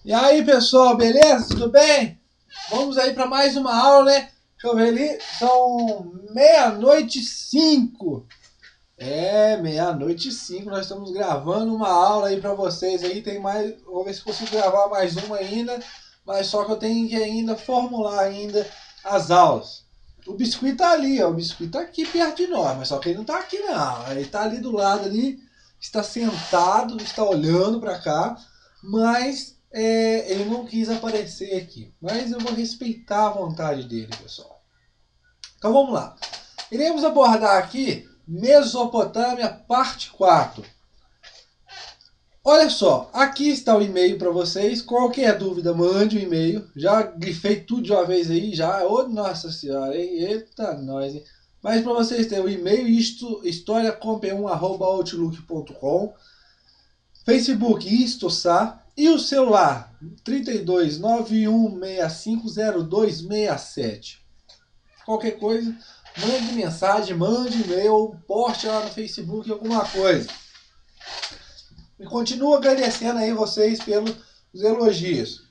E aí, pessoal, beleza? Tudo bem? Vamos aí para mais uma aula, né? Deixa eu ver ali, são meia-noite e 5. Meia-noite e 5, nós estamos gravando uma aula aí para vocês aí, tem mais, vou ver se consigo gravar mais uma ainda, mas só que eu tenho que ainda formular ainda as aulas. O Biscuit tá ali, ó, o Biscuit tá aqui perto de nós, mas só que ele não tá aqui não, ele tá ali do lado ali, está sentado, está olhando para cá, mas ele não quis aparecer aqui. Mas eu vou respeitar a vontade dele, pessoal. Então vamos lá. Iremos abordar aqui Mesopotâmia, parte 4. Olha só, aqui está o e-mail para vocês. Qualquer dúvida, mande o e-mail. Já grifei tudo de uma vez aí, já. Ô, nossa senhora, hein? Eita, nós, hein? Mas para vocês terem o e-mail, historiacom1@outlook.com, Facebook, Istosá, e o celular 32 91650267. Qualquer coisa, mande mensagem, mande e-mail, poste lá no Facebook alguma coisa. E continuo agradecendo aí vocês pelos elogios.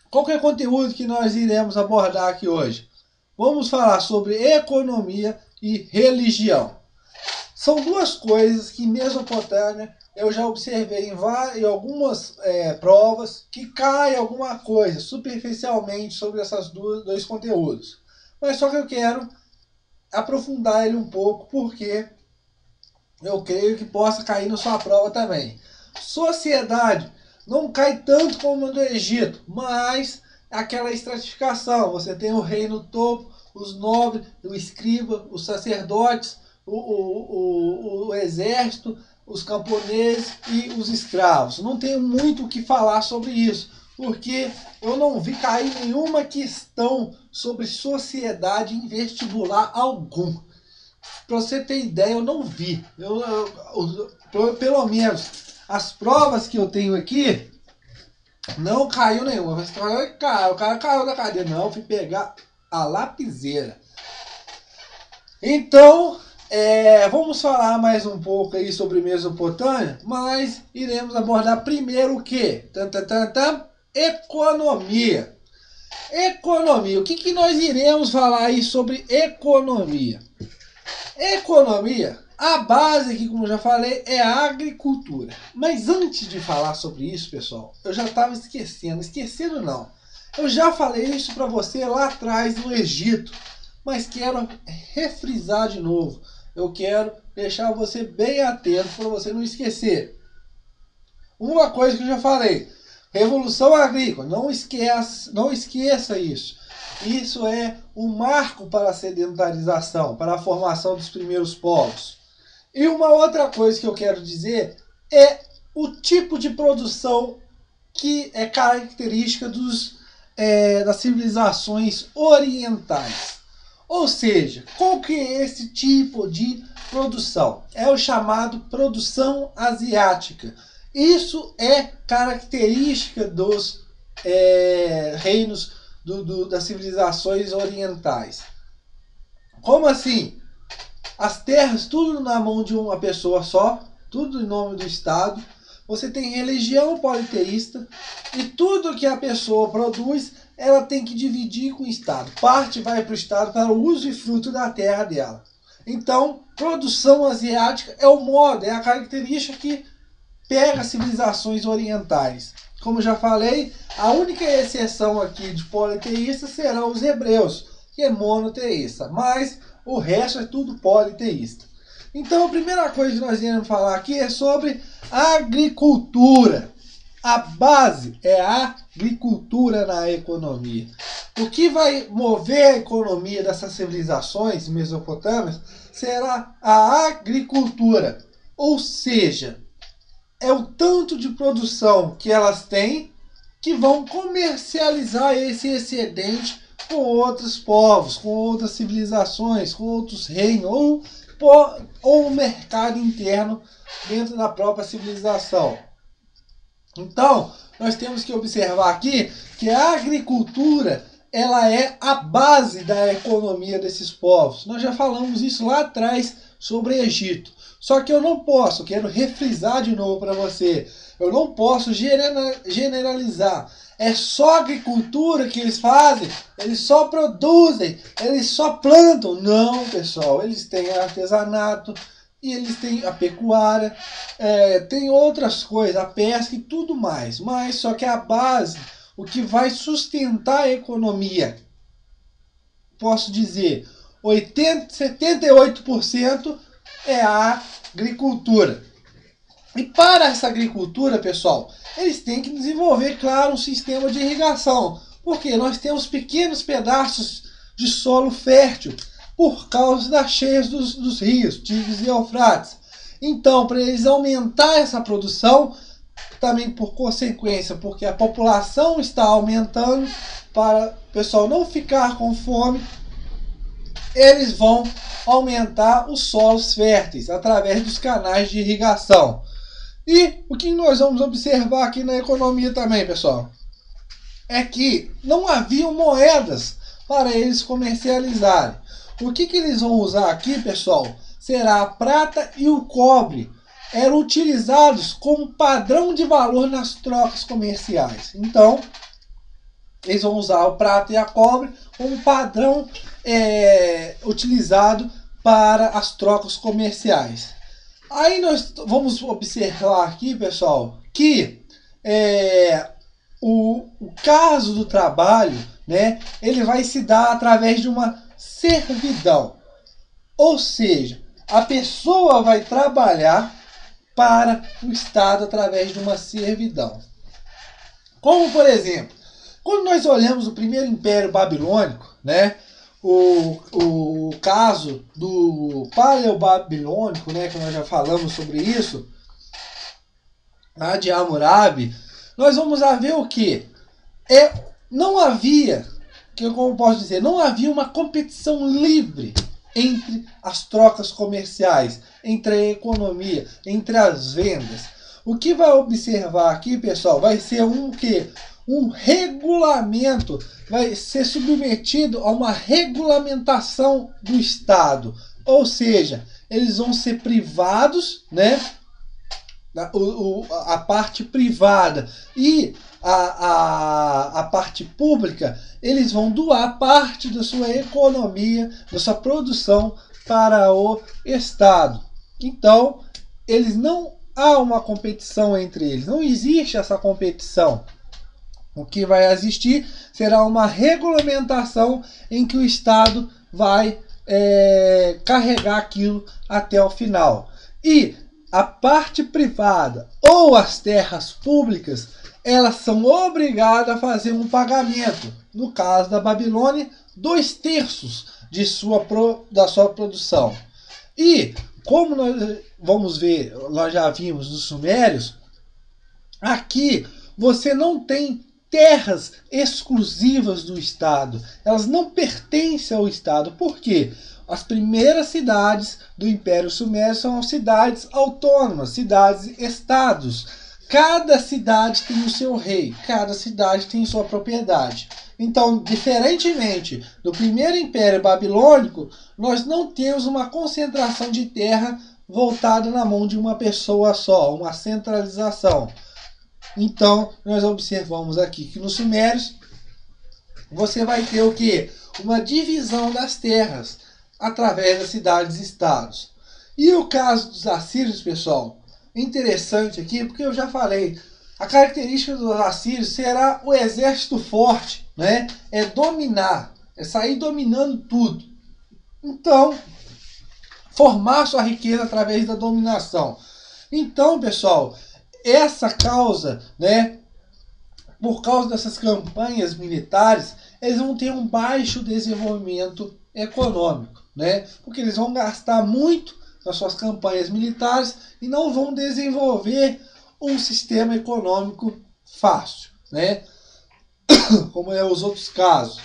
Qual que é o conteúdo que nós iremos abordar aqui hoje? Vamos falar sobre economia e religião. São duas coisas que em Mesopotâmia eu já observei em algumas provas que cai alguma coisa superficialmente sobre esses dois conteúdos. Mas só que eu quero aprofundar ele um pouco porque eu creio que possa cair na sua prova também. Sociedade não cai tanto como no do Egito, mas aquela estratificação. Você tem o rei no topo, os nobres, o escriba, os sacerdotes, o exército, os camponeses e os escravos. Não tenho muito o que falar sobre isso, porque eu não vi cair nenhuma questão sobre sociedade em vestibular algum. Para você ter ideia, eu não vi. Pelo menos as provas que eu tenho aqui, não caiu nenhuma. O cara caiu da cadeira. Não, fui pegar a lapiseira. Então, vamos falar mais um pouco aí sobre Mesopotâmia, mas iremos abordar primeiro o quê? Economia. Economia. O que nós iremos falar aí sobre economia? Economia, a base aqui, como eu já falei, é a agricultura. Mas antes de falar sobre isso, pessoal, eu já estava esquecendo. Esquecendo não. Eu já falei isso para você lá atrás no Egito, mas quero refrisar de novo. Eu quero deixar você bem atento para você não esquecer. Uma coisa que eu já falei, Revolução Agrícola, não esqueça isso. Isso é um marco para a sedentarização, para a formação dos primeiros povos. E uma outra coisa que eu quero dizer é o tipo de produção que é característica das civilizações orientais. Ou seja, qual que é esse tipo de produção? É o chamado produção asiática. Isso é característica dos reinos das civilizações orientais. Como assim? As terras, tudo na mão de uma pessoa só, tudo em nome do Estado. Você tem religião politeísta e tudo que a pessoa produz, ela tem que dividir com o Estado. Parte vai para o Estado para o uso e fruto da terra dela. Então, produção asiática é o modo, é a característica que pega as civilizações orientais. Como já falei, a única exceção aqui de politeísta serão os hebreus, que é monoteísta, mas o resto é tudo politeísta. Então a primeira coisa que nós iremos falar aqui é sobre agricultura. A base é a agricultura na economia. O que vai mover a economia dessas civilizações mesopotâmicas será a agricultura, ou seja, é o tanto de produção que elas têm que vão comercializar esse excedente com outros povos, com outras civilizações, com outros reinos, ou o mercado interno dentro da própria civilização. Então, nós temos que observar aqui que a agricultura ela é a base da economia desses povos. Nós já falamos isso lá atrás sobre o Egito. Só que eu não posso, quero refrisar de novo para você. Eu não posso generalizar. É só agricultura que eles fazem, eles só produzem, eles só plantam. Não, pessoal, eles têm artesanato e eles têm a pecuária, tem outras coisas, a pesca e tudo mais. Mas só que a base, o que vai sustentar a economia, posso dizer, 78% é a agricultura. E para essa agricultura, pessoal, eles têm que desenvolver, claro, um sistema de irrigação. Porque nós temos pequenos pedaços de solo fértil por causa das cheias dos rios, Tigres e Eufrates. Então, para eles aumentar essa produção, também por consequência, porque a população está aumentando, para o pessoal não ficar com fome, eles vão aumentar os solos férteis através dos canais de irrigação. E o que nós vamos observar aqui na economia também, pessoal, é que não haviam moedas para eles comercializarem. O que eles vão usar aqui, pessoal, será a prata e o cobre. Eram utilizados como padrão de valor nas trocas comerciais. Então, eles vão usar o prata e a cobre como padrão utilizado para as trocas comerciais. Aí nós vamos observar aqui, pessoal, que o caso do trabalho, né, ele vai se dar através de uma servidão. Ou seja, a pessoa vai trabalhar para o Estado através de uma servidão. Como, por exemplo, quando nós olhamos o primeiro Império Babilônico, né, o caso do Paleo-Babilônico, né, que nós já falamos sobre isso, lá de Hammurabi, nós vamos ver o que? Não havia, como posso dizer, não havia uma competição livre entre as trocas comerciais, entre a economia, entre as vendas. O que vai observar aqui, pessoal, vai ser um regulamento, vai ser submetido a uma regulamentação do Estado. Ou seja, eles vão ser privados, né? A parte privada e a parte pública, eles vão doar parte da sua economia, da sua produção para o Estado. Então, não há uma competição entre eles, não existe essa competição. O que vai existir será uma regulamentação em que o Estado vai carregar aquilo até o final. E a parte privada ou as terras públicas, elas são obrigadas a fazer um pagamento. No caso da Babilônia, 2/3 da sua produção. E como nós vamos ver, nós já vimos nos Sumérios, aqui você não tem terras exclusivas do Estado. Elas não pertencem ao Estado. Por quê? As primeiras cidades do Império Sumério são cidades autônomas, cidades-estados. Cada cidade tem o seu rei, cada cidade tem sua propriedade. Então, diferentemente do primeiro Império Babilônico, nós não temos uma concentração de terra voltada na mão de uma pessoa só, uma centralização. Então, nós observamos aqui que nos Sumérios você vai ter o quê? Uma divisão das terras através das cidades-estados. E o caso dos assírios, pessoal, interessante aqui, porque eu já falei, a característica dos assírios será o exército forte, né? É dominar, é sair dominando tudo. Então, formar sua riqueza através da dominação. Então, pessoal, essa causa, né, por causa dessas campanhas militares, eles vão ter um baixo desenvolvimento econômico, né? Porque eles vão gastar muito nas suas campanhas militares e não vão desenvolver um sistema econômico fácil, né? Como é os outros casos,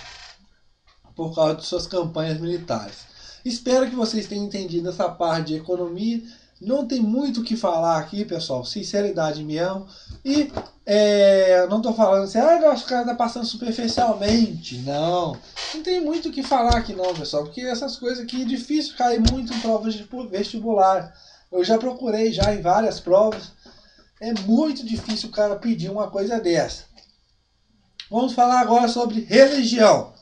por causa de suas campanhas militares. Espero que vocês tenham entendido essa parte de economia. Não tem muito o que falar aqui, pessoal, sinceridade mesmo. E não estou falando assim, nossa, o cara está passando superficialmente. Não tem muito o que falar aqui não, pessoal, porque essas coisas aqui é difícil cair muito em provas de vestibular. Eu já procurei já em várias provas É muito difícil o cara pedir uma coisa dessa. Vamos falar agora sobre religião.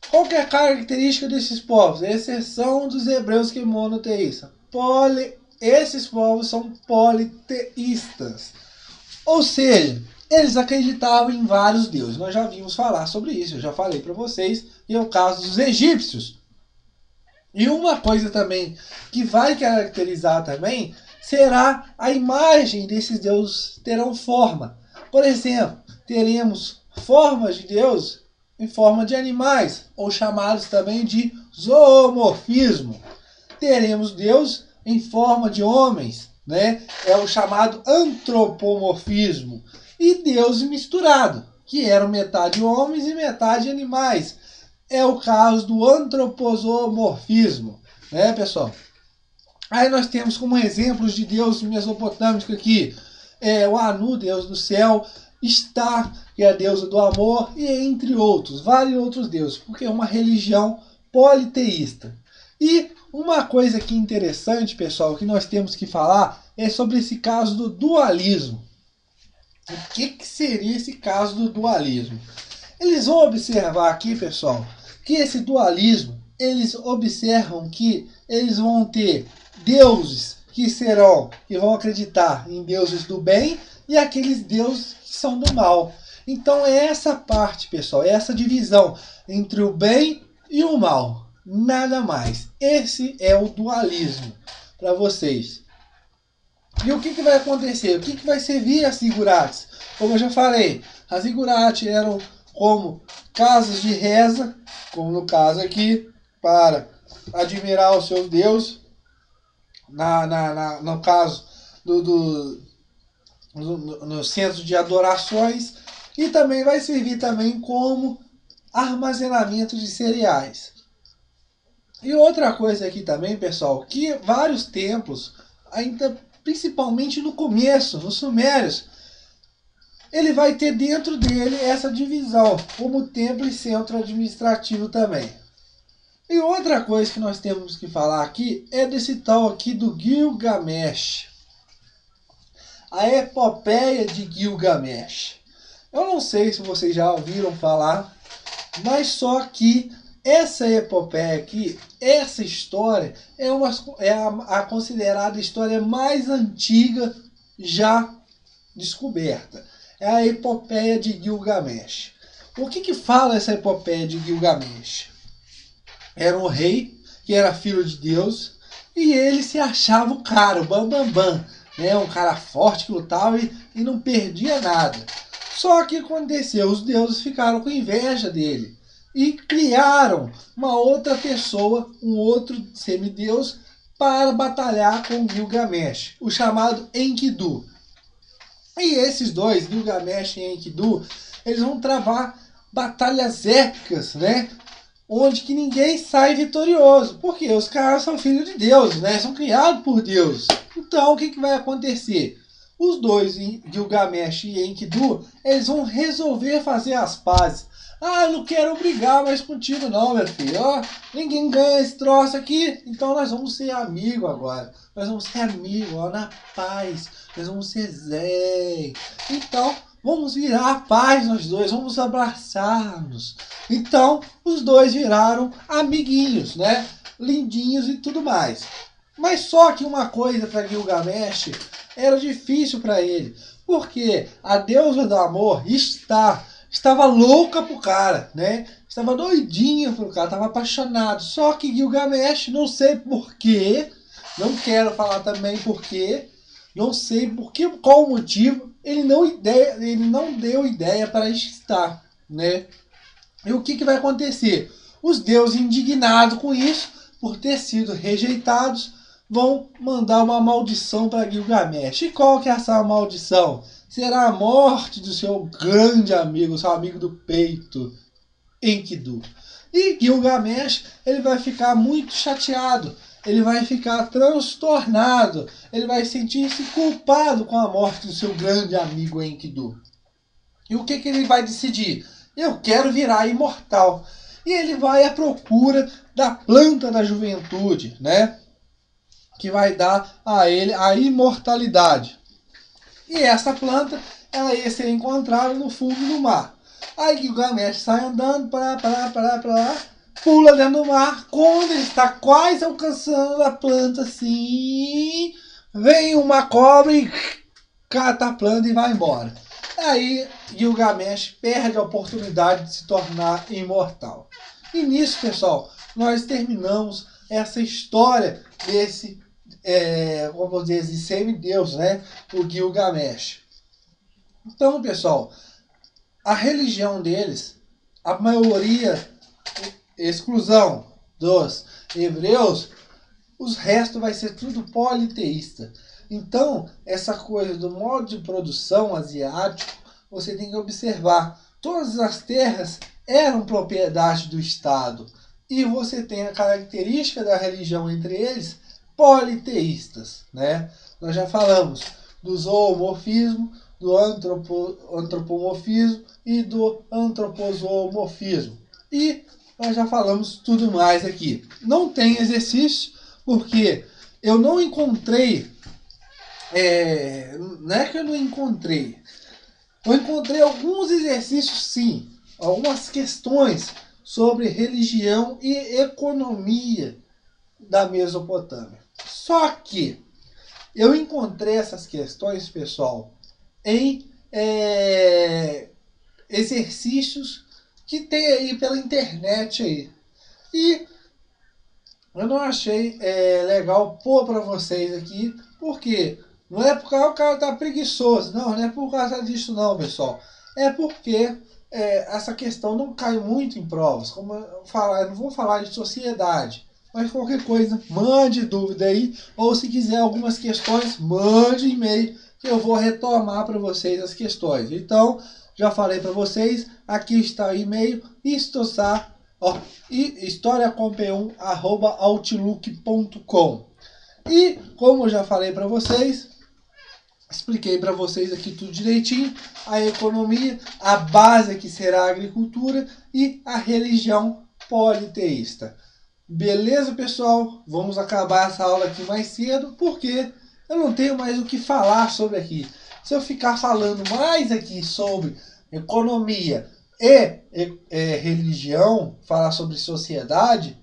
Qual que é a característica desses povos? Exceção dos hebreus que monoteístas. Esses povos são politeístas. Ou seja, eles acreditavam em vários deuses. Nós já vimos falar sobre isso. Eu já falei para vocês. E é o caso dos egípcios. E uma coisa também que vai caracterizar também será a imagem desses deuses terão forma. Por exemplo, teremos formas de Deus em forma de animais, ou chamados também de zoomorfismo. Teremos Deus em forma de homens, né? É o chamado antropomorfismo. E Deus misturado, que eram metade homens e metade animais. É o caso do antroposomorfismo, né, pessoal? Aí nós temos como exemplos de deuses mesopotâmicos aqui, o Anu, deus do céu, Star, que é a deusa do amor, e entre outros, vários outros deuses, porque é uma religião politeísta. E uma coisa aqui interessante, pessoal, que nós temos que falar é sobre esse caso do dualismo. O que seria esse caso do dualismo? Eles vão observar aqui, pessoal, que esse dualismo, eles observam que eles vão ter deuses que vão acreditar em deuses do bem e aqueles deuses que são do mal. Então é essa parte, pessoal, é essa divisão entre o bem e o mal. Nada mais. Esse é o dualismo para vocês. E o que vai acontecer? O que vai servir as zigurates? Como eu já falei, as zigurates eram como casas de reza, como no caso aqui, para admirar os seus deuses. No caso no centro de adorações, e também vai servir também como armazenamento de cereais. E outra coisa aqui também, pessoal, que vários templos, ainda principalmente no começo, nos sumérios, ele vai ter dentro dele essa divisão, como templo e centro administrativo também. E outra coisa que nós temos que falar aqui é desse tal aqui do Gilgamesh. A epopeia de Gilgamesh. Eu não sei se vocês já ouviram falar, mas só que essa epopeia aqui, essa história, é a considerada história mais antiga já descoberta. É a epopeia de Gilgamesh. O que fala essa epopeia de Gilgamesh? Era um rei que era filho de Deus e ele se achava o cara, o bambambam, né? Um cara forte que lutava e não perdia nada. Só que aconteceu, os deuses ficaram com inveja dele e criaram uma outra pessoa, um outro semideus, para batalhar com Gilgamesh, o chamado Enkidu. E esses dois, Gilgamesh e Enkidu, eles vão travar batalhas épicas, né? Onde que ninguém sai vitorioso, porque os caras são filhos de Deus, né? São criados por Deus. Então o que vai acontecer? Os dois, Gilgamesh e Enkidu, eles vão resolver fazer as pazes. Ah, eu não quero brigar mais contigo não, meu filho. Ó, ninguém ganha esse troço aqui, então nós vamos ser amigos agora. Nós vamos ser amigos, ó, na paz. Nós vamos ser zen. Então, vamos virar a paz nós dois, vamos abraçar-nos. Então, os dois viraram amiguinhos, né? Lindinhos e tudo mais. Mas só que uma coisa para Gilgamesh era difícil para ele. Porque a deusa do amor estava louca pro cara, né? Estava doidinha pro cara, estava apaixonado. Só que Gilgamesh, não sei porquê, não quero falar também porquê, não sei qual o motivo, ele não deu ideia para estar, né? E o que vai acontecer? Os deuses indignados com isso, por ter sido rejeitados, vão mandar uma maldição para Gilgamesh. E qual que é essa maldição? Será a morte do seu grande amigo, seu amigo do peito, Enkidu. E Gilgamesh, ele vai ficar muito chateado, ele vai ficar transtornado, ele vai sentir-se culpado com a morte do seu grande amigo Enkidu. E o que ele vai decidir? Eu quero virar imortal. E ele vai à procura da planta da juventude, né? Que vai dar a ele a imortalidade. E essa planta, ela ia ser encontrada no fundo do mar. Aí Gilgamesh sai andando, para lá, pula dentro do mar. Quando ele está quase alcançando a planta, assim, vem uma cobra e cata a planta e vai embora. Aí Gilgamesh perde a oportunidade de se tornar imortal. E nisso, pessoal, nós terminamos essa história desse, vamos dizer, de semideus, né? O Gilgamesh. Então, pessoal, a religião deles, a maioria, exclusão dos hebreus, os restos vai ser tudo politeísta. Então, essa coisa do modo de produção asiático, você tem que observar. Todas as terras eram propriedade do Estado. E você tem a característica da religião entre eles, politeístas, né? Nós já falamos do zoomorfismo, do antropomorfismo e do antropozoomorfismo. E nós já falamos tudo mais aqui. Não tem exercício, porque eu não encontrei... não é que eu não encontrei. Eu encontrei alguns exercícios, sim. Algumas questões sobre religião e economia da Mesopotâmia. Só que eu encontrei essas questões, pessoal, em exercícios que tem aí pela internet aí. E eu não achei legal pôr para vocês aqui, porque não é porque o cara tá preguiçoso, não é por causa disso não, pessoal. É porque essa questão não cai muito em provas. Como eu não vou falar de sociedade, mas qualquer coisa, mande dúvida aí, ou se quiser algumas questões, mande e-mail, que eu vou retomar para vocês as questões. Então, já falei para vocês, aqui está o e-mail, historiacom1@outlook.com. E como eu já falei para vocês, expliquei para vocês aqui tudo direitinho, a economia, a base que será a agricultura e a religião politeísta. Beleza, pessoal? Vamos acabar essa aula aqui mais cedo, porque eu não tenho mais o que falar sobre aqui. Se eu ficar falando mais aqui sobre economia e religião, falar sobre sociedade,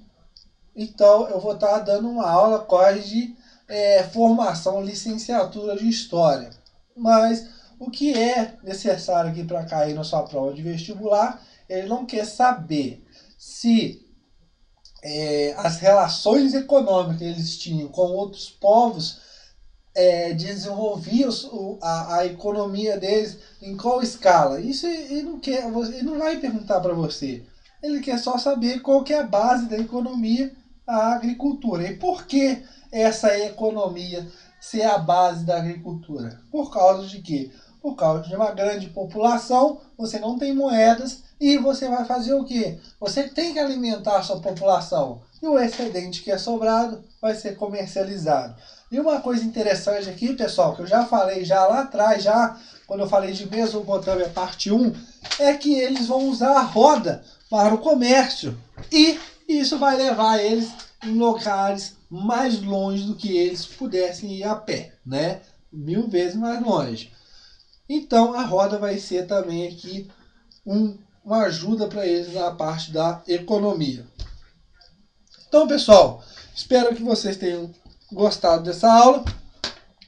então eu vou estar dando uma aula quase de formação, licenciatura de História. Mas o que é necessário aqui para cair na sua prova de vestibular, ele não quer saber se as relações econômicas que eles tinham com outros povos desenvolviam a economia deles em qual escala. Isso ele não quer, ele não vai perguntar para você. Ele quer só saber qual que é a base da economia, a agricultura. E por que essa economia ser a base da agricultura? Por causa de quê? Por causa de uma grande população, você não tem moedas e você vai fazer o quê? Você tem que alimentar a sua população. E o excedente que é sobrado vai ser comercializado. E uma coisa interessante aqui, pessoal, que eu já falei já lá atrás, quando eu falei de Mesopotâmia parte 1, é que eles vão usar a roda para o comércio. E isso vai levar eles em locais mais longe do que eles pudessem ir a pé, né? 1000 vezes mais longe. Então a roda vai ser também aqui uma ajuda para eles na parte da economia. Então, pessoal, espero que vocês tenham gostado dessa aula.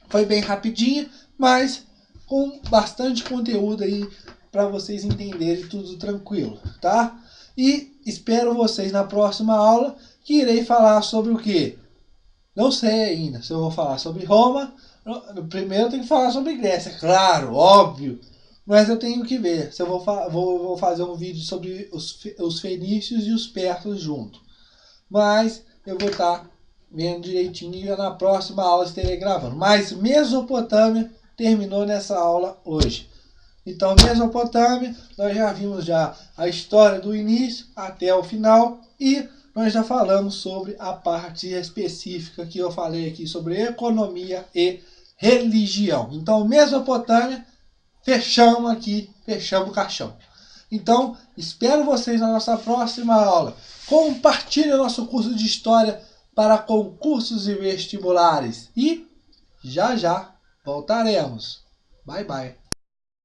Foi bem rapidinha, mas com bastante conteúdo aí para vocês entenderem tudo tranquilo, tá? E espero vocês na próxima aula, que irei falar sobre o quê? Não sei ainda se eu vou falar sobre Roma. Primeiro eu tenho que falar sobre Grécia, claro, óbvio. Mas eu tenho que ver se eu vou fazer um vídeo sobre os fenícios e os persas junto. Mas eu vou estar vendo direitinho e na próxima aula estarei gravando. Mas Mesopotâmia terminou nessa aula hoje. Então Mesopotâmia, nós já vimos a história do início até o final e nós já falamos sobre a parte específica que eu falei aqui sobre economia e religião. Então Mesopotâmia, fechamos o caixão. Então, espero vocês na nossa próxima aula. Compartilhe o nosso curso de História para concursos e vestibulares. E já voltaremos. Bye, bye.